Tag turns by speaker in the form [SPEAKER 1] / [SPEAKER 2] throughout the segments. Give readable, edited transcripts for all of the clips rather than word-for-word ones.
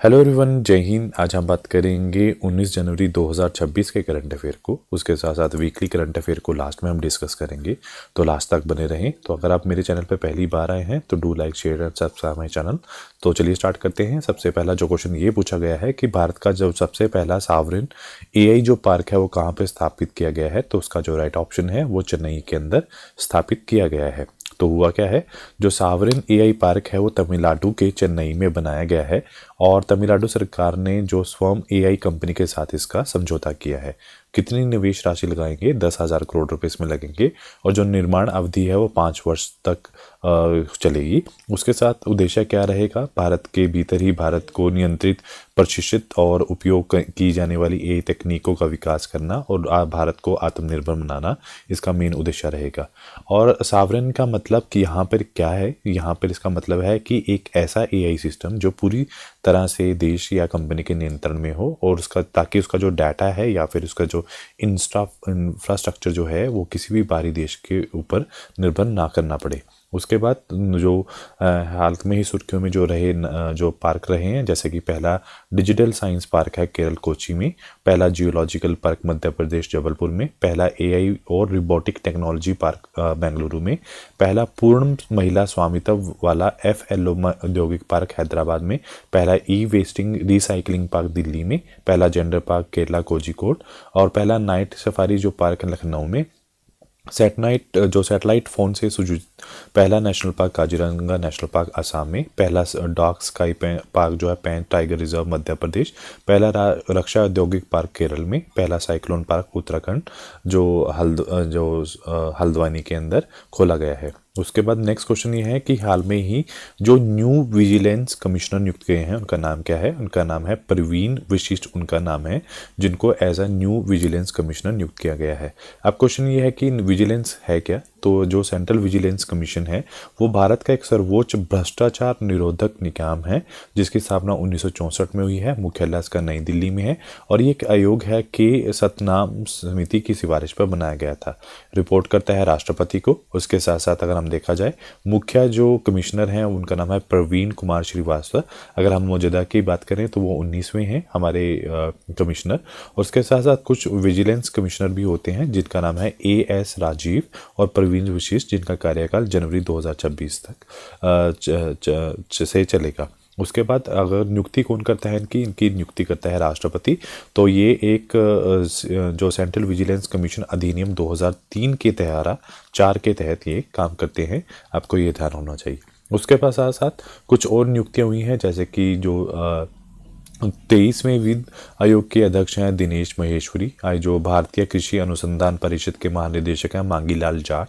[SPEAKER 1] Hello everyone, जय हिंद। आज हम बात करेंगे 19 जनवरी 2026 के करंट अफेयर को। उसके साथ साथ वीकली करंट अफेयर को लास्ट में हम डिस्कस करेंगे, तो लास्ट तक बने रहें। तो अगर आप मेरे चैनल पर पहली बार आए हैं तो do like share and subscribe my channel. तो चलिए स्टार्ट करते हैं। सबसे पहला जो क्वेश्चन ये पूछा गया है कि भारत का जो सबसे पहला सॉवरेन एआई जो पार्क है वो कहाँ पर स्थापित किया गया है, तो उसका जो राइट ऑप्शन है वो चेन्नई के अंदर स्थापित किया गया है। तो हुआ क्या है, जो सॉवरेन एआई पार्क है वो तमिलनाडु के चेन्नई में बनाया गया है और तमिलनाडु सरकार ने जो स्वयं एआई कंपनी के साथ इसका समझौता किया है। कितनी निवेश राशि लगाएंगे? 10,000 करोड़ रुपए इसमें लगेंगे और जो निर्माण अवधि है वो 5 वर्ष तक चलेगी। उसके साथ उद्देश्य क्या रहेगा? भारत के भीतर ही भारत को नियंत्रित, प्रशिक्षित और उपयोग की जाने वाली एआई तकनीकों का विकास करना और भारत को आत्मनिर्भर बनाना इसका मेन उद्देश्य रहेगा। और सॉवरेन का मतलब कि यहाँ पर क्या है? यहाँ पर इसका मतलब है कि एक ऐसा एआई सिस्टम जो पूरी तरह से देश या कंपनी के नियंत्रण में हो और उसका, ताकि उसका जो डाटा है या फिर उसका जो इंफ्रास्ट्रक्चर जो है वो किसी भी बाहरी देश के ऊपर निर्भर ना करना पड़े। उसके बाद जो हाल में ही सुर्खियों में जो रहे जो पार्क रहे हैं, जैसे कि पहला डिजिटल साइंस पार्क है केरल कोची में, पहला जियोलॉजिकल पार्क मध्य प्रदेश जबलपुर में, पहला एआई और रोबोटिक टेक्नोलॉजी पार्क बेंगलुरु में, पहला पूर्ण महिला स्वामित्व वाला एफएलओ औद्योगिक पार्क हैदराबाद में, पहला ई वेस्टिंग रिसाइकलिंग पार्क दिल्ली में, पहला जेंडर पार्क केरला कोझिकोड और पहला नाइट सफारी जो पार्क है लखनऊ में, सैटेलाइट फ़ोन से सुयोजित पहला national park Kaziranga national park Assam में, पहला डॉग स्काई पार्क जो है पैंच टाइगर रिजर्व मध्य प्रदेश, पहला रक्षा औद्योगिक पार्क केरल में, पहला साइक्लोन पार्क उत्तराखंड जो हल्द्वानी के अंदर खोला गया है। उसके बाद नेक्स्ट क्वेश्चन ये है कि हाल में ही जो न्यू विजिलेंस कमिश्नर नियुक्त किए हैं उनका नाम क्या है? उनका नाम है प्रवीण वशिष्ठ, उनका नाम है, जिनको as a new vigilance commissioner नियुक्त किया गया है। अब क्वेश्चन ये है कि विजिलेंस है क्या? तो जो सेंट्रल विजिलेंस कमीशन है वो भारत का एक सर्वोच्च भ्रष्टाचार निरोधक निकाय है, जिसकी स्थापना 1964 में हुई है। मुख्यालय इसका नई दिल्ली में है और ये एक आयोग है कि सतनाम समिति की सिफारिश पर बनाया गया था। रिपोर्ट करता है राष्ट्रपति को। उसके साथ साथ अगर हम देखा जाए, मुख्य जो कमिश्नर हैं उनका नाम है प्रवीण कुमार श्रीवास्तव। अगर हम मौजूदा की बात करें तो वो 19वें हैं हमारे कमिश्नर। उसके साथ साथ कुछ विजिलेंस कमिश्नर भी होते हैं जिनका नाम है एएस राजीव और प्रवीण वशिष्ठ, जिनका कार्यकाल जनवरी 2026 तक से चलेगा। उसके बाद अगर नियुक्ति कौन करता है इनकी नियुक्ति करता है राष्ट्रपति। तो ये एक जो सेंट्रल विजिलेंस कमीशन अधिनियम 2003 के धारा 4 के तहत ये काम करते हैं, आपको ये ध्यान होना चाहिए। उसके पास साथ साथ कुछ और नियुक्तियाँ हुई हैं, जैसे कि जो 23वें वित्त आयोग के अध्यक्ष हैं दिनेश महेश्वरी, जो भारतीय कृषि अनुसंधान परिषद के महानिदेशक हैं मांगीलाल जाट,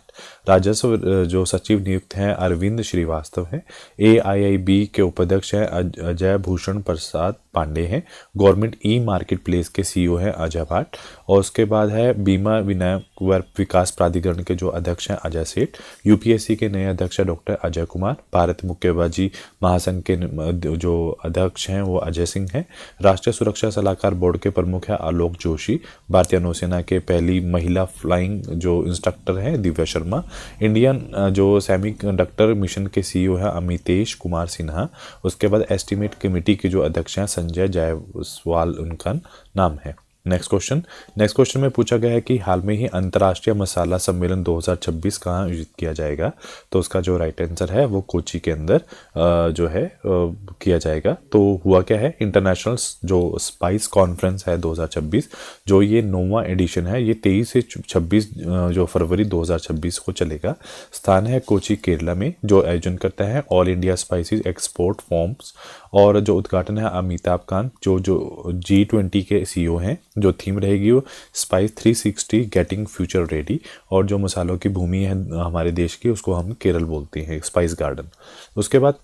[SPEAKER 1] राजस्व जो सचिव नियुक्त हैं अरविंद श्रीवास्तव हैं, एआईआईबी के उपाध्यक्ष हैं अजय भूषण प्रसाद पांडे हैं, गवर्नमेंट ई मार्केट प्लेस के सीईओ हैं अजय भाट, और उसके बाद है बीमा विनियामक विकास प्राधिकरण के जो अध्यक्ष हैं अजय सेठ, यूपीएससी के नए अध्यक्ष हैं डॉक्टर अजय कुमार, भारत मुक्केबाजी महासंघ के जो अध्यक्ष हैं वो अजय सिंह हैं, राष्ट्रीय सुरक्षा सलाहकार बोर्ड के प्रमुख हैं आलोक जोशी, भारतीय नौसेना के पहली महिला फ्लाइंग जो इंस्ट्रक्टर हैं दिव्या शर्मा, इंडियन जो सेमीकंडक्टर मिशन के सीईओ हैं अमितेश कुमार सिन्हा, उसके बाद एस्टीमेट कमेटी के जो अध्यक्ष हैं संजय जायसवाल उनका नाम है। नेक्स्ट क्वेश्चन में पूछा गया है कि हाल में ही अंतर्राष्ट्रीय मसाला सम्मेलन 2026 कहाँ आयोजित किया जाएगा? तो उसका जो राइट आंसर है वो कोची के अंदर जो है किया जाएगा। तो हुआ क्या है, इंटरनेशनल जो स्पाइस कॉन्फ्रेंस है 2026, जो ये 9वां एडिशन है, ये 23 से 26 जो फरवरी 2026 को चलेगा। स्थान है कोची केरला में। जो आयोजन करता है all India spices export forms, और जो उद्घाटन है अमिताभ कांत जो G20 के सीईओ हैं। जो थीम रहेगी वो स्पाइस 360 गेटिंग फ्यूचर रेडी, और जो मसालों की भूमि है हमारे देश की उसको हम केरल बोलते हैं, स्पाइस गार्डन। उसके बाद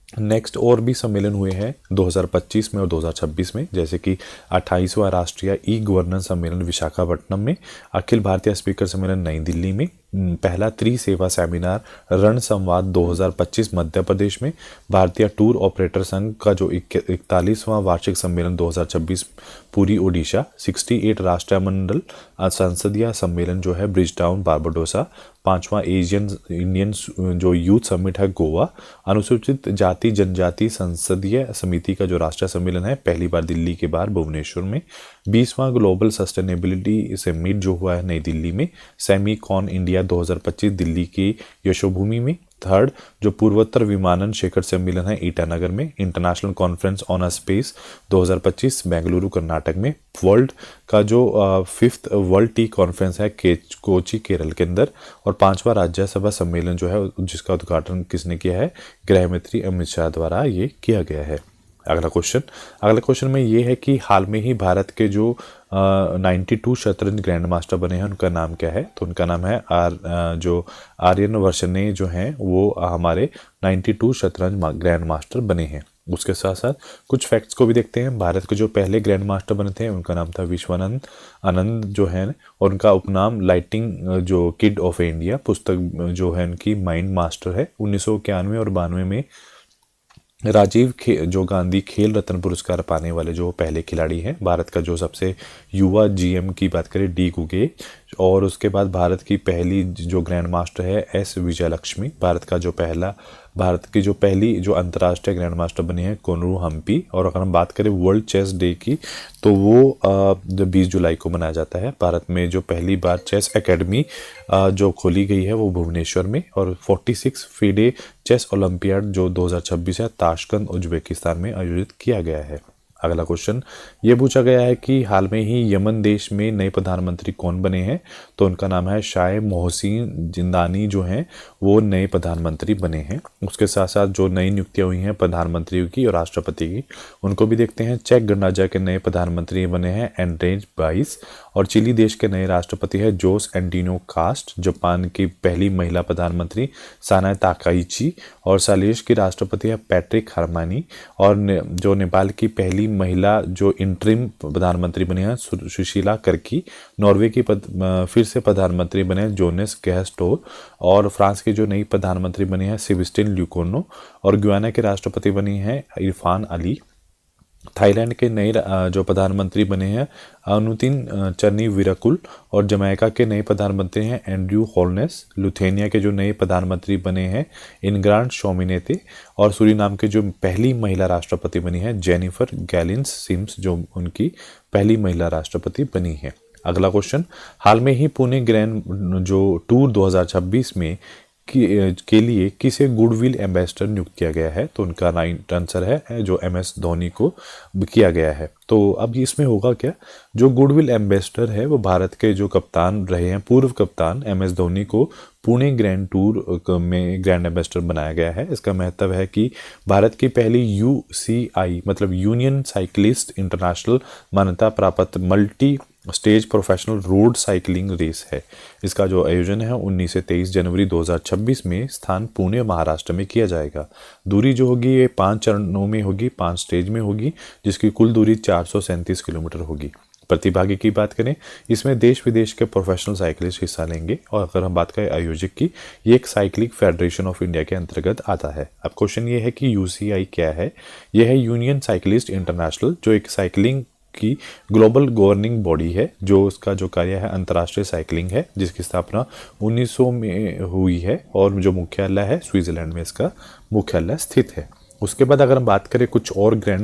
[SPEAKER 1] नेक्स्ट और भी सम्मेलन हुए हैं 2025 में और 2026 में, जैसे कि 28वां राष्ट्रीय ई गवर्नेंस सम्मेलन विशाखापट्टनम में, अखिल भारतीय स्पीकर सम्मेलन नई दिल्ली में, पहला त्रिसेवा सेमिनार रण संवाद 2025 मध्य प्रदेश में, भारतीय टूर ऑपरेटर संघ का जो 41वां वार्षिक सम्मेलन 2026 पूरी ओडिशा, 68 राष्ट्रमंडल संसदीय सम्मेलन जो है ब्रिजटाउन बारबाडोसा, 5वां एशियन इंडियन जो यूथ समिट है गोवा, अनुसूचित जाति जनजाति संसदीय समिति का जो राष्ट्रीय सम्मेलन है पहली बार दिल्ली के बाहर भुवनेश्वर में, 20वां ग्लोबल सस्टेनेबिलिटी समिट जो हुआ है नई दिल्ली में, सेमीकॉन इंडिया 2025 दिल्ली की यशोभूमि में, थर्ड जो पूर्वोत्तर विमानन शिखर सम्मेलन है ईटानगर में, international conference on a space 2025 Bengaluru Karnataka में, वर्ल्ड का जो 5th वर्ल्ड टी कॉन्फ्रेंस है कोची केरल के अंदर, और 5वां राज्यसभा सम्मेलन जो है जिसका उद्घाटन किसने किया है, गृह मंत्री अमित शाह द्वारा ये किया गया है। अगला क्वेश्चन में ये है कि हाल में ही भारत के जो 92 शतरंज ग्रैंड मास्टर बने हैं उनका नाम क्या है, तो उनका नाम है जो आर्यन वर्षने जो हैं वो हमारे 92 शतरंज ग्रैंड मास्टर बने हैं। उसके साथ साथ कुछ फैक्ट्स को भी देखते हैं। भारत के जो पहले ग्रैंड मास्टर बने थे उनका नाम था विश्वानंद आनंद जो है, और उनका उपनाम लाइटिंग जो किड ऑफ इंडिया पुस्तक जो है उनकी माइंड मास्टर है। 1991 और 92 में राजीव जो गांधी खेल रत्न पुरस्कार पाने वाले जो पहले खिलाड़ी हैं। भारत का जो सबसे युवा जीएम की बात करें डी गुगे, और उसके बाद भारत की पहली जो ग्रैंड मास्टर है एस विजयलक्ष्मी। भारत की जो पहली जो अंतर्राष्ट्रीय ग्रैंड मास्टर बनी है कोनरू हम्पी। और अगर हम बात करें वर्ल्ड चेस डे की तो वो 20 जुलाई को मनाया जाता है। भारत में जो पहली बार चेस एकेडमी जो खोली गई है वो भुवनेश्वर में, और 46 फीडे चेस ओलंपियाड जो 2026 है ताशकंद उज्बेकिस्तान में आयोजित किया गया है। अगला क्वेश्चन ये पूछा गया है कि हाल में ही यमन देश में नए प्रधानमंत्री कौन बने हैं, तो उनका नाम है शाह मोहसिन जिंदानी जो हैं वो नए प्रधानमंत्री बने हैं। उसके साथ साथ जो नई नियुक्तियां हुई हैं प्रधानमंत्रियों की और राष्ट्रपति की उनको भी देखते हैं। चेक गणराज्य के नए प्रधानमंत्री बने हैं एंड्रेज बाइस, और चिली देश के नए राष्ट्रपति है जोस एंटिनो कास्ट। जापान की पहली महिला प्रधानमंत्री साना ताकाइची, और सालेश की राष्ट्रपति है पैट्रिक हरमानी, और जो नेपाल की पहली महिला जो इंटरिम प्रधानमंत्री बने हैं सुशीला कर्की। नॉर्वे की फिर से प्रधानमंत्री बने हैं जोनेस गैस्टोर, और फ्रांस के जो नई प्रधानमंत्री बने हैं सेबेस्टियन ल्यूकोनो, और गुयाना के राष्ट्रपति बनी हैं इरफान अली। थाईलैंड के नए जो प्रधानमंत्री बने हैं अनुतिन चन्नी विरकुल, और जमैका के नए प्रधानमंत्री हैं एंड्रयू होलनेस। लुथेनिया के जो नए प्रधानमंत्री बने हैं इनग्रांड शोमिनेते, और सूरीनाम के जो पहली महिला राष्ट्रपति बनी है जेनिफर गैलिंस सिम्स जो उनकी पहली महिला राष्ट्रपति बनी है। अगला क्वेश्चन, हाल में ही पुणे ग्रैंड जो टूर 2026 में के लिए किसे गुडविल एम्बेसडर नियुक्त किया गया है, तो उनका राइट आंसर है जो MS धोनी को किया गया है। तो अब इसमें होगा क्या, जो गुडविल एम्बेसडर है वो भारत के जो कप्तान रहे हैं पूर्व कप्तान MS धोनी को पुणे ग्रैंड टूर में ग्रैंड एम्बेसडर बनाया गया है। इसका महत्व है कि भारत की पहली UCI मतलब यूनियन साइक्लिस्ट इंटरनेशनल मान्यता प्राप्त multi stage professional road cycling race है। इसका जो आयोजन है 19 से 23 जनवरी 2026 में स्थान पुणे महाराष्ट्र में किया जाएगा। दूरी जो होगी ये 5 चरणों में होगी, 5 स्टेज में होगी, जिसकी कुल दूरी 437 किलोमीटर होगी। प्रतिभागी की बात करें इसमें देश विदेश के प्रोफेशनल साइकिलिस्ट हिस्सा लेंगे, और अगर हम बात करें आयोजक की, ये एक साइक्लिंग फेडरेशन ऑफ इंडिया के अंतर्गत आता है। अब क्वेश्चन ये है कि UCI क्या है। यह है यूनियन साइकिलिस्ट इंटरनेशनल, जो एक साइकिलिंग की ग्लोबल गवर्निंग बॉडी है, जो उसका जो कार्य है अंतर्राष्ट्रीय साइकिलिंग है, जिसकी स्थापना 1900 में हुई है, और जो मुख्यालय है स्विट्जरलैंड में इसका मुख्यालय स्थित है। उसके बाद अगर हम बात करें कुछ और ग्रैंड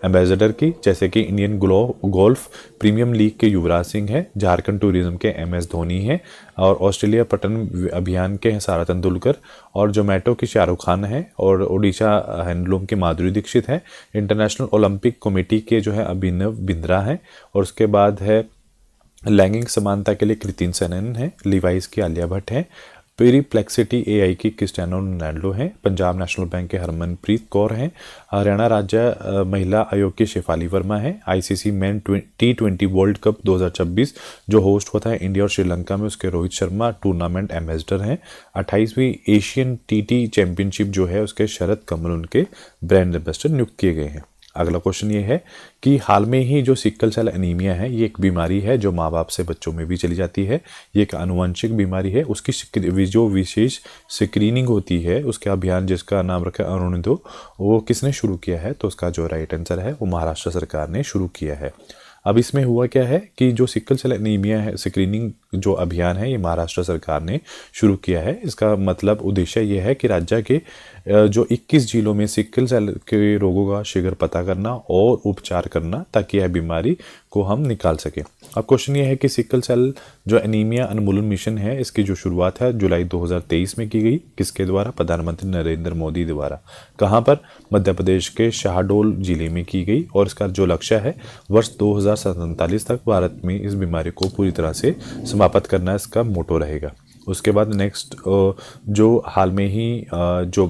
[SPEAKER 1] एम्बेसडर की, जैसे कि इंडियन गोल्फ प्रीमियम लीग के युवराज सिंह है, झारखंड टूरिज्म के MS धोनी है, और ऑस्ट्रेलिया पटन अभियान के हैं सारा तेंदुलकर, और जोमेटो की शाहरुख खान है, और ओडिशा हैंडलूम की माधुरी दीक्षित है। इंटरनेशनल ओलंपिक कमेटी के जो है अभिनव बिंद्रा हैं, और उसके बाद है लैंगिक समानता के लिए कृतिन सेनन है, लिवाइस की आलिया भट्ट है, पेरीप्लेक्सिटी AI की क्रिस्टियानो रोनाल्डो हैं, पंजाब नेशनल बैंक के हरमनप्रीत कौर हैं, हरियाणा राज्य महिला आयोग की शेफाली वर्मा है, ICC main T20 world cup 2026 जो होस्ट होता है इंडिया और श्रीलंका में, उसके रोहित शर्मा टूर्नामेंट एम्बेसडर हैं। 28वीं एशियन TT चैंपियनशिप जो है उसके शरद कमल उनके ब्रांड एम्बेसडर नियुक्त किए गए हैं। अगला क्वेश्चन ये है कि हाल में ही जो सिकल सेल एनीमिया है ये एक बीमारी है जो माँ बाप से बच्चों में भी चली जाती है। ये एक आनुवंशिक बीमारी है। उसकी जो विशेष स्क्रीनिंग होती है, उसका अभियान जिसका नाम रखा है अरुणोदय, वो किसने शुरू किया है? तो उसका जो राइट आंसर है वो महाराष्ट्र सरकार ने शुरू किया है। अब इसमें हुआ क्या है कि जो सिकल सेल एनीमिया है स्क्रीनिंग जो अभियान है ये महाराष्ट्र सरकार ने शुरू किया है। इसका मतलब उद्देश्य ये है कि राज्य के जो 21 जिलों में सिकल सेल के रोगों का शीघ्र पता करना और उपचार करना ताकि यह बीमारी को हम निकाल सकें। अब क्वेश्चन ये है कि सिकल सेल जो एनीमिया उन्मूलन मिशन है इसकी जो शुरुआत है जुलाई 2023 में की गई। किसके द्वारा? प्रधानमंत्री नरेंद्र मोदी द्वारा। कहाँ पर? मध्य प्रदेश के शाहडोल जिले में की गई। और इसका जो लक्ष्य है वर्ष 2047 तक भारत में इस बीमारी को पूरी तरह से समाप्त करना इसका मोटो रहेगा। उसके बाद नेक्स्ट जो हाल में ही जो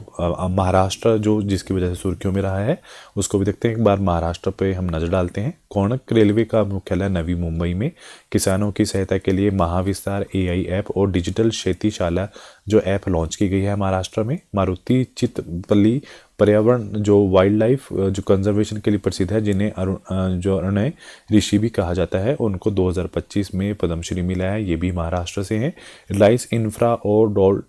[SPEAKER 1] महाराष्ट्र जो जिसकी वजह से सुर्खियों में रहा है उसको भी देखते हैं। एक बार महाराष्ट्र पे हम नज़र डालते हैं। कोणक रेलवे का मुख्यालय नवी मुंबई में किसानों की सहायता के लिए महाविस्तार AI ऐप और डिजिटल शेतीशाला जो ऐप लॉन्च की गई है महाराष्ट्र में। मारुति चितपल्ली पर्यावरण जो वाइल्ड लाइफ जो कंजर्वेशन के लिए प्रसिद्ध है, जिन्हें अरुण ऋषि भी कहा जाता है, उनको 2025 में पद्मश्री मिला है। ये भी महाराष्ट्र से हैं। रिलायंस इंफ्रा और डॉल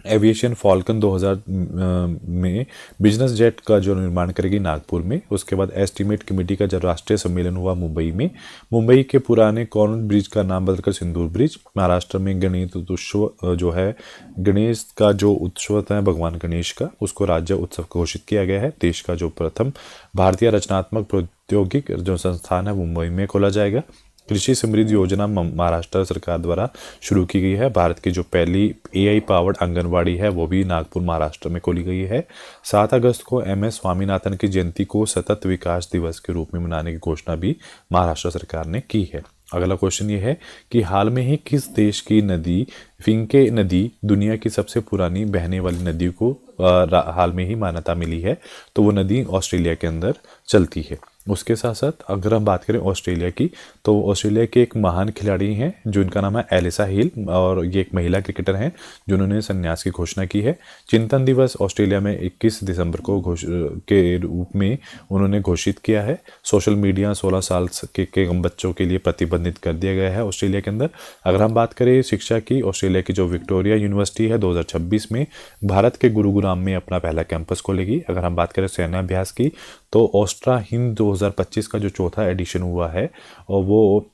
[SPEAKER 1] एविएशन फॉल्कन 2000 में बिजनेस जेट का जो निर्माण करेगी नागपुर में। उसके बाद एस्टीमेट कमेटी का जो राष्ट्रीय सम्मेलन हुआ मुंबई में। मुंबई के पुराने कॉर्न ब्रिज का नाम बदलकर सिंदूर ब्रिज। महाराष्ट्र में गणेश उत्सव जो है, गणेश का जो उत्सव है भगवान गणेश का, उसको राज्य उत्सव घोषित किया गया है। देश का जो प्रथम भारतीय रचनात्मक प्रौद्योगिक जो संस्थान है मुंबई में खोला जाएगा। कृषि समृद्धि योजना महाराष्ट्र सरकार द्वारा शुरू की गई है। भारत की जो पहली AI पावर्ड आंगनवाड़ी है वो भी नागपुर महाराष्ट्र में खोली गई है। 7 अगस्त को MS स्वामीनाथन की जयंती को सतत विकास दिवस के रूप में मनाने की घोषणा भी महाराष्ट्र सरकार ने की है। अगला क्वेश्चन ये है कि हाल में ही किस देश की नदी फिंके नदी दुनिया की सबसे पुरानी बहने वाली नदी को हाल में ही मान्यता मिली है? तो वो नदी ऑस्ट्रेलिया के अंदर चलती है। उसके साथ साथ अगर हम बात करें ऑस्ट्रेलिया की, तो ऑस्ट्रेलिया के एक महान खिलाड़ी हैं जो इनका नाम है एलिसा हिल, और ये एक महिला क्रिकेटर हैं जिन्होंने संन्यास की घोषणा की है। चिंतन दिवस ऑस्ट्रेलिया में 21 दिसंबर को के रूप में उन्होंने घोषित किया है। सोशल मीडिया 16 साल के कम बच्चों के लिए प्रतिबंधित कर दिया गया है ऑस्ट्रेलिया के अंदर। अगर हम बात करें शिक्षा की, ऑस्ट्रेलिया की जो विक्टोरिया यूनिवर्सिटी है 2026 में भारत के गुरुग्राम में अपना पहला कैंपस खोलेगी। अगर हम बात करें सेना अभ्यास की, तो ऑस्ट्रा हिंद 2025 का जो चौथा एडिशन हुआ है और वो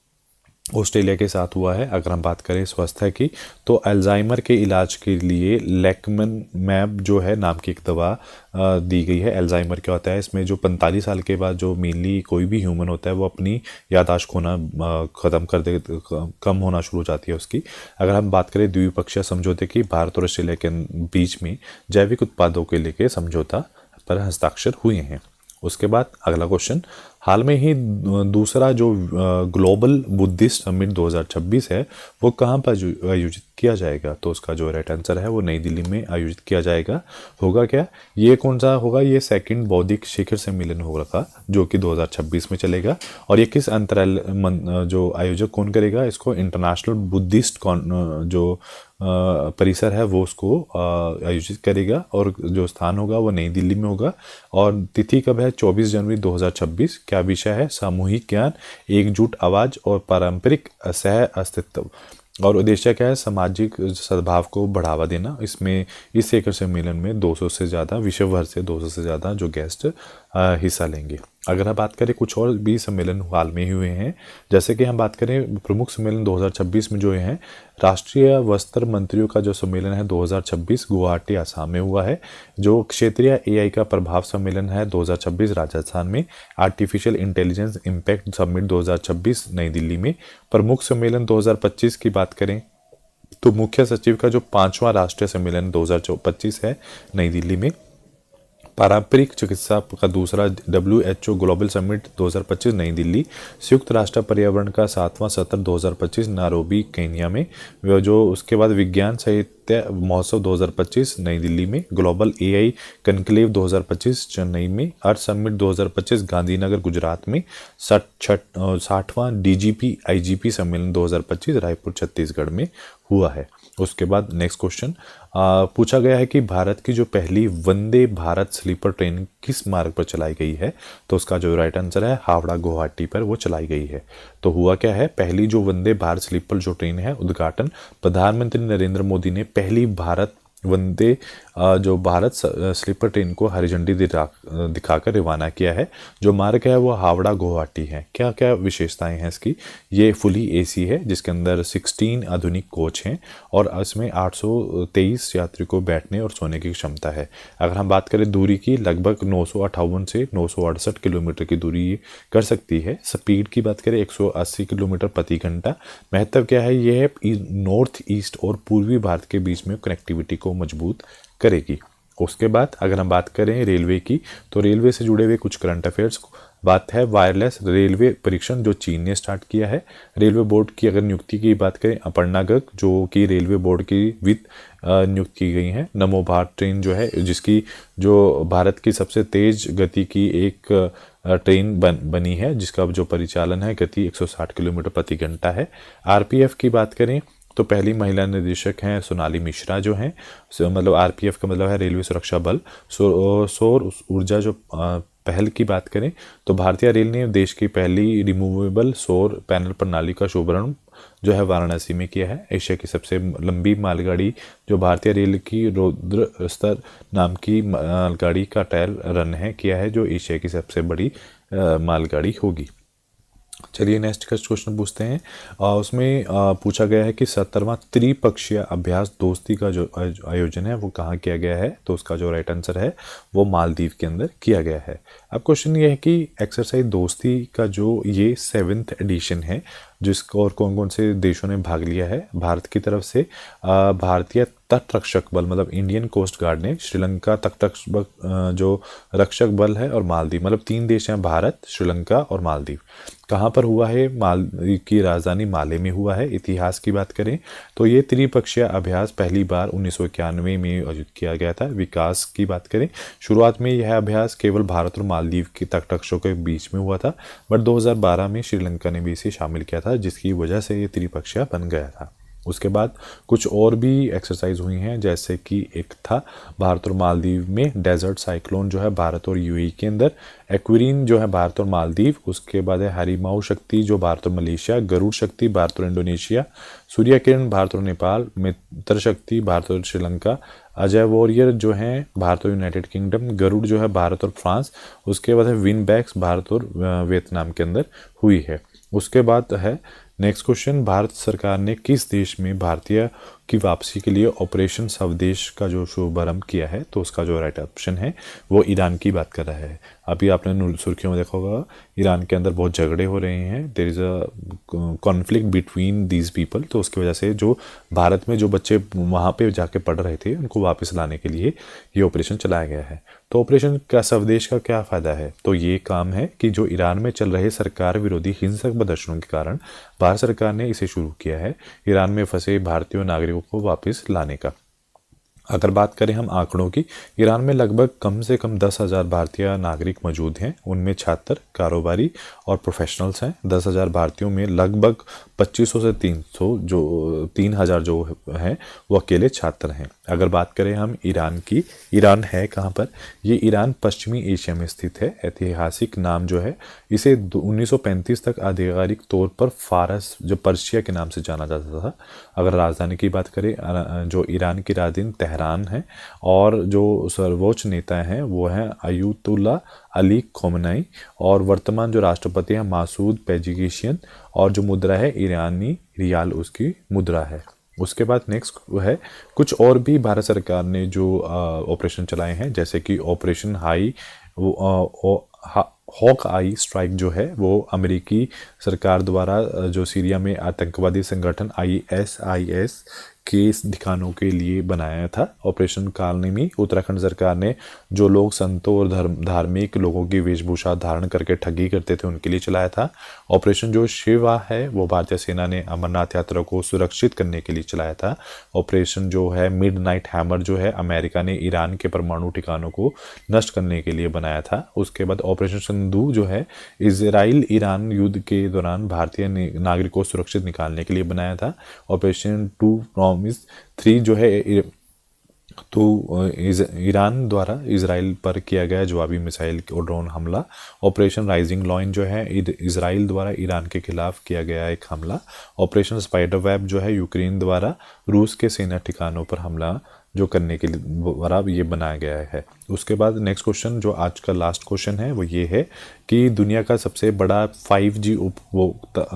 [SPEAKER 1] ऑस्ट्रेलिया के साथ हुआ है। अगर हम बात करें स्वास्थ्य की, तो अल्जाइमर के इलाज के लिए लेकमैब जो है नाम की एक दवा दी गई है। अल्जाइमर क्या होता है? इसमें जो 45 साल के बाद जो मेनली कोई भी ह्यूमन होता है वो अपनी याददाश्त खोना ख़त्म कर दे, कम होना शुरू हो जाती है उसकी। अगर हम बात करें द्विपक्षीय समझौते की, भारत और ऑस्ट्रेलिया के बीच में जैविक उत्पादों के लेके समझौता पर हस्ताक्षर हुए हैं। उसके बाद अगला क्वेश्चन, हाल में ही दूसरा जो ग्लोबल बुद्धिस्ट समिट 2026 है वो कहाँ पर आयोजित किया जाएगा? तो उसका जो राइट आंसर है वो नई दिल्ली में आयोजित किया जाएगा। होगा क्या? ये कौन सा होगा? ये सेकंड बौद्धिक शिखर सम्मेलन होगा जो कि 2026 में चलेगा। और ये किस अंतराल जो आयोजक कौन करेगा इसको? इंटरनेशनल बुद्धिस्ट जो परिसर है वो उसको आयोजित करेगा, और जो स्थान होगा वो नई दिल्ली में होगा। और तिथि कब है? 24 जनवरी 2026। क्या विषय है? सामूहिक ज्ञान, एकजुट आवाज और पारंपरिक सह अस्तित्व। और उद्देश्य क्या है? सामाजिक सद्भाव को बढ़ावा देना। इसमें इस शिखर सम्मेलन में 200 से ज़्यादा विश्व भर से 200 से ज़्यादा जो गेस्ट हिस्सा लेंगे। अगर हम बात करें कुछ और भी सम्मेलन हाल में ही हुए हैं, जैसे कि हम बात करें प्रमुख सम्मेलन 2026 में जो हैं, राष्ट्रीय वस्त्र मंत्रियों का जो सम्मेलन है 2026 गुवाहाटी आसाम में हुआ है। जो क्षेत्रीय AI का प्रभाव सम्मेलन है 2026 राजस्थान में। आर्टिफिशियल इंटेलिजेंस इम्पैक्ट समिट 2026 नई दिल्ली में। प्रमुख सम्मेलन 2025 की बात करें तो मुख्य सचिव का जो 5वां राष्ट्रीय सम्मेलन 2025 है नई दिल्ली में। पारंपरिक चिकित्सा का दूसरा WHO ग्लोबल समिट 2025 नई दिल्ली। संयुक्त राष्ट्र पर्यावरण का 7वां सत्र 2025 नायरोबी केन्या में। जो उसके बाद विज्ञान साहित्य महोत्सव 2025 नई दिल्ली में। ग्लोबल AI कनक्लेव 2025 चेन्नई में। अर्थ समिट 2025 गांधीनगर गुजरात में। 60वां DGP IGP सम्मेलन 2025 रायपुर छत्तीसगढ़ में हुआ है। उसके बाद नेक्स्ट क्वेश्चन पूछा गया है कि भारत की जो पहली वंदे भारत स्लीपर ट्रेन किस मार्ग पर चलाई गई है, तो उसका जो राइट आंसर है हावड़ा गुवाहाटी पर वो चलाई गई है। तो हुआ क्या है, पहली जो वंदे भारत स्लीपर जो ट्रेन है उद्घाटन प्रधानमंत्री नरेंद्र मोदी ने पहली भारत वंदे जो भारत स्लीपर ट्रेन को हरी झंडी दिखाकर रवाना किया है। जो मार्ग है वो हावड़ा गुवाहाटी है। क्या क्या विशेषताएं हैं इसकी, ये फुली एसी है जिसके अंदर 16 आधुनिक कोच हैं और इसमें 823 यात्री को बैठने और सोने की क्षमता है। अगर हम बात करें दूरी की, लगभग 958 से 968 किलोमीटर की दूरी ये कर सकती है। स्पीड की बात करें 180 किलोमीटर प्रति घंटा। महत्व क्या है, ये है नॉर्थ ईस्ट और पूर्वी भारत के बीच में कनेक्टिविटी को मजबूत करेगी। उसके बाद अगर हम बात करें रेलवे की, तो रेलवे से जुड़े हुए कुछ करंट अफेयर्स बात है वायरलेस रेलवे परीक्षण जो चीन ने स्टार्ट किया है। रेलवे बोर्ड की अगर नियुक्ति की बात करें, अपर्णा गर्ग जो कि रेलवे बोर्ड की वित्त नियुक्त की गई हैं। नमो भारत ट्रेन जो है जिसकी जो भारत की सबसे तेज गति की एक ट्रेन बनी है जिसका जो परिचालन है गति 160 किलोमीटर प्रति घंटा है। आरपीएफ की बात करें तो पहली महिला निदेशक हैं सोनाली मिश्रा जो हैं, मतलब आरपीएफ का मतलब है रेलवे सुरक्षा बल। सौर ऊर्जा जो पहल की बात करें तो भारतीय रेल ने देश की पहली रिमूवेबल सौर पैनल प्रणाली का शुभारंभ जो है वाराणसी में किया है। एशिया की सबसे लंबी मालगाड़ी जो भारतीय रेल की रौद्र स्तर नाम की मालगाड़ी का ट्रायल रन है किया है, जो एशिया की सबसे बड़ी मालगाड़ी होगी। चलिए नेक्स्ट क्वेश्चन पूछते हैं। उसमें पूछा गया है कि 17वां त्रिपक्षीय अभ्यास दोस्ती का जो आयोजन है वो कहाँ किया गया है, तो उसका जो राइट आंसर है वो मालदीव के अंदर किया गया है। अब क्वेश्चन ये है कि एक्सरसाइज दोस्ती का जो ये 7th एडिशन है जिसको और कौन कौन से देशों ने भाग लिया है। भारत की तरफ से भारतीय तट रक्षक बल मतलब इंडियन कोस्ट गार्ड ने, श्रीलंका तट जो रक्षक बल है और मालदीव, मतलब 3 देश हैं भारत, श्रीलंका और मालदीव। कहाँ पर हुआ है, मालदीव की राजधानी माले में हुआ है। इतिहास की बात करें तो ये त्रिपक्षीय अभ्यास पहली बार 1991 में आयोजित किया गया था। विकास की बात करें, शुरुआत में यह अभ्यास केवल भारत और मालदीव के तट रक्षकों के बीच में हुआ था, बट 2012 में श्रीलंका ने भी इसे शामिल किया था जिसकी वजह से ये त्रिपक्षीय बन गया था। उसके बाद कुछ और भी एक्सरसाइज हुई हैं, जैसे कि एक था भारत और मालदीव में डेजर्ट साइक्लोन जो है भारत और यूएई के अंदर, एक्वेरिन जो है भारत और मालदीव, उसके बाद है हरिमाऊ शक्ति जो भारत और मलेशिया, गरुड़ शक्ति भारत और इंडोनेशिया, सूर्य किरण भारत और नेपाल, मित्र शक्ति भारत और श्रीलंका, अजय वॉरियर जो हैं भारत और यूनाइटेड किंगडम, गरुड़ जो है भारत और फ्रांस, उसके बाद है विनबैक्स भारत और वियतनाम के अंदर हुई है। उसके बाद है नेक्स्ट क्वेश्चन, भारत सरकार ने किस देश में भारतीय की वापसी के लिए ऑपरेशन स्वदेश का जो शुभारंभ किया है, तो उसका जो राइट ऑप्शन है वो ईरान की बात कर रहा है। अभी आपने सुर्खियों में देखा होगा ईरान के अंदर बहुत झगड़े हो रहे हैं, there is a conflict between these people, तो उसकी वजह से जो भारत में जो बच्चे वहाँ पे जाके पढ़ रहे थे उनको वापस लाने के लिए ये ऑपरेशन चलाया गया है। तो ऑपरेशन का स्वदेश का क्या फ़ायदा है, तो ये काम है कि जो ईरान में चल रहे सरकार विरोधी हिंसक प्रदर्शनों के कारण भारत सरकार ने इसे शुरू किया है, ईरान में फंसे भारतीय नागरिकों को वापस लाने का। अगर बात करें हम आंकड़ों की, ईरान में लगभग कम से कम 10,000 भारतीय नागरिक मौजूद हैं, उनमें छात्र, कारोबारी और प्रोफेशनल्स हैं। 10,000 भारतीयों में लगभग 2500 से 3,000 जो हैं वो अकेले छात्र हैं। अगर बात करें हम ईरान की, ईरान है कहाँ पर, ये ईरान पश्चिमी एशिया में स्थित है। ऐतिहासिक नाम जो है इसे 1935 तक आधिकारिक तौर पर फारस जो पर्शिया के नाम से जाना जाता था। अगर राजधानी की बात करें, जो ईरान की राजधानी तेहरान है और जो सर्वोच्च नेता हैं वो हैं अयतुल्ला अली खोमेनी और वर्तमान जो राष्ट्रपति हैं मासूद पेजिशियन, और जो मुद्रा है ईरानी रियाल उसकी मुद्रा है। उसके बाद नेक्स्ट है कुछ और भी भारत सरकार ने जो ऑपरेशन चलाए हैं, जैसे कि ऑपरेशन हॉक आई स्ट्राइक जो है वो अमेरिकी सरकार द्वारा जो सीरिया में आतंकवादी संगठन ISIS के ठिकानों के लिए बनाया था। ऑपरेशन काल में उत्तराखंड सरकार ने जो लोग संतों और धार्मिक लोगों की वेशभूषा धारण करके ठगी करते थे उनके लिए चलाया था। ऑपरेशन जो शिवा है वो भारतीय सेना ने अमरनाथ यात्रा को सुरक्षित करने के लिए चलाया था। ऑपरेशन जो है मिडनाइट हैमर जो है अमेरिका ने ईरान के परमाणु ठिकानों को नष्ट करने के लिए बनाया था। उसके बाद ऑपरेशन सिंधु जो है इजराइल ईरान युद्ध के दौरान भारतीय नागरिकों को सुरक्षित निकालने के लिए बनाया था। ऑपरेशन 2 HIMARS-3 जो है तो ईरान द्वारा इसराइल पर किया गया जवाबी मिसाइल और ड्रोन हमला। ऑपरेशन राइजिंग लॉइन जो है इसराइल द्वारा ईरान के खिलाफ किया गया एक हमला। ऑपरेशन स्पाइडर वेब जो है यूक्रेन द्वारा रूस के सेना ठिकानों पर हमला जो करने के लिए द्वारा ये बनाया गया है। उसके बाद नेक्स्ट क्वेश्चन जो आज का लास्ट क्वेश्चन है वो ये है कि दुनिया का सबसे बड़ा 5G उपभोक्ता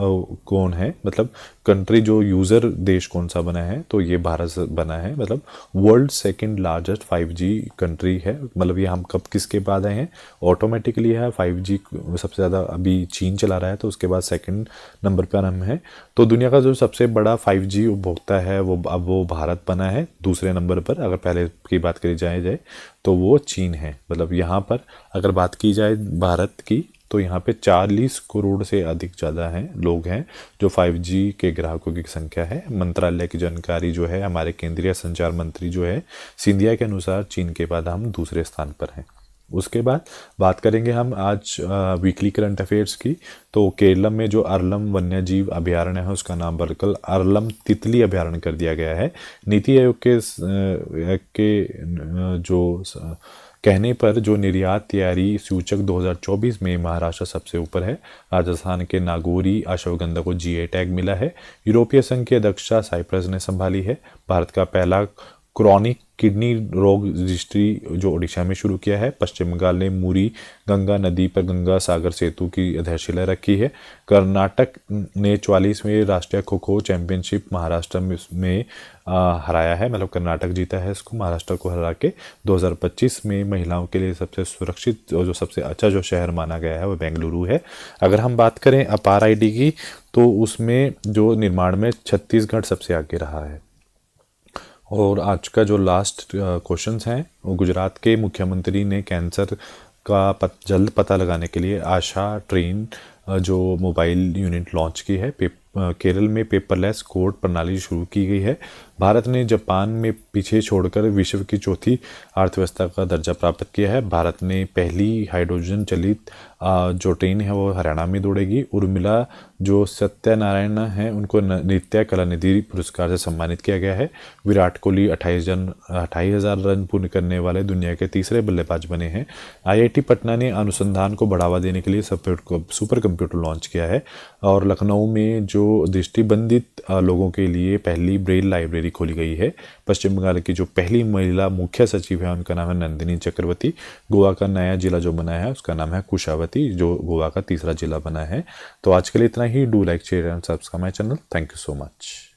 [SPEAKER 1] कौन है, मतलब कंट्री जो यूज़र देश कौन सा बना है, तो ये भारत से बना है। मतलब world second largest 5G country है। मतलब ये हम कब किसके बाद आए हैं, ऑटोमेटिकली है 5G सबसे ज़्यादा अभी चीन चला रहा है, तो उसके बाद सेकंड नंबर पर हम है। तो दुनिया का जो सबसे बड़ा 5G उपभोक्ता है वो अब वो भारत बना है दूसरे नंबर पर। अगर पहले की बात करी जाए तो वो चीन है। मतलब यहाँ पर अगर बात की जाए भारत की तो यहाँ पे 40 करोड़ से अधिक ज़्यादा हैं लोग हैं जो 5G के ग्राहकों की संख्या है। मंत्रालय की जानकारी जो है हमारे केंद्रीय संचार मंत्री जो है सिंधिया के अनुसार चीन के बाद हम दूसरे स्थान पर हैं। उसके बाद बात करेंगे हम आज वीकली करंट अफेयर्स की। तो केरला में जो अरलम वन्यजीव अभयारण्य है उसका नाम बदलकर अरलम तितली अभयारण्य कर दिया गया है। नीति आयोग के जो कहने पर जो निर्यात तैयारी सूचक 2024 में महाराष्ट्र सबसे ऊपर है। राजस्थान के नागौरी अश्वगंधा को GI टैग मिला है। यूरोपीय संघ की अध्यक्षता साइप्रस ने संभाली है। भारत का पहला क्रॉनिक किडनी रोग रजिस्ट्री जो ओडिशा में शुरू किया है। पश्चिम बंगाल ने मुरी गंगा नदी पर गंगा सागर सेतु की आधारशिला रखी है। कर्नाटक ने 44वें राष्ट्रीय खो खो चैंपियनशिप महाराष्ट्र में हराया है। मतलब कर्नाटक जीता है इसको महाराष्ट्र को हरा के। 2025 में महिलाओं के लिए सबसे सुरक्षित और जो सबसे अच्छा जो शहर माना गया है वो बेंगलुरु है। अगर हम बात करें अपार ID की तो उसमें जो निर्माण में छत्तीसगढ़ सबसे आगे रहा है। और आज का जो लास्ट क्वेश्चंस हैं वो गुजरात के मुख्यमंत्री ने कैंसर का जल्द पता लगाने के लिए आशा ट्रेन जो मोबाइल यूनिट लॉन्च की है। केरल में पेपरलेस कोर्ट प्रणाली शुरू की गई है। भारत ने जापान में पीछे छोड़कर विश्व की चौथी अर्थव्यवस्था का दर्जा प्राप्त किया है। भारत ने पहली हाइड्रोजन चलित जो ट्रेन है वो हरियाणा में दौड़ेगी। उर्मिला जो सत्यनारायण हैं उनको नृत्य कला निधि पुरस्कार से सम्मानित किया गया है। विराट कोहली 28,000 रन पूर्ण करने वाले दुनिया के तीसरे बल्लेबाज बने हैं। IIT पटना ने अनुसंधान को बढ़ावा देने के लिए सुपर कंप्यूटर लॉन्च किया है। और लखनऊ में जो दृष्टिबंधित लोगों के लिए पहली ब्रेल लाइब्रेरी खोली गई है। पश्चिम बंगाल की जो पहली महिला मुख्य सचिव है उनका नाम है नंदिनी चक्रवर्ती। गोवा का नया जिला जो बना है उसका नाम है कुशावती जो गोवा का तीसरा जिला बना है। तो आज के लिए इतना ही। Do like share and subscribe my channel. Thank you so much.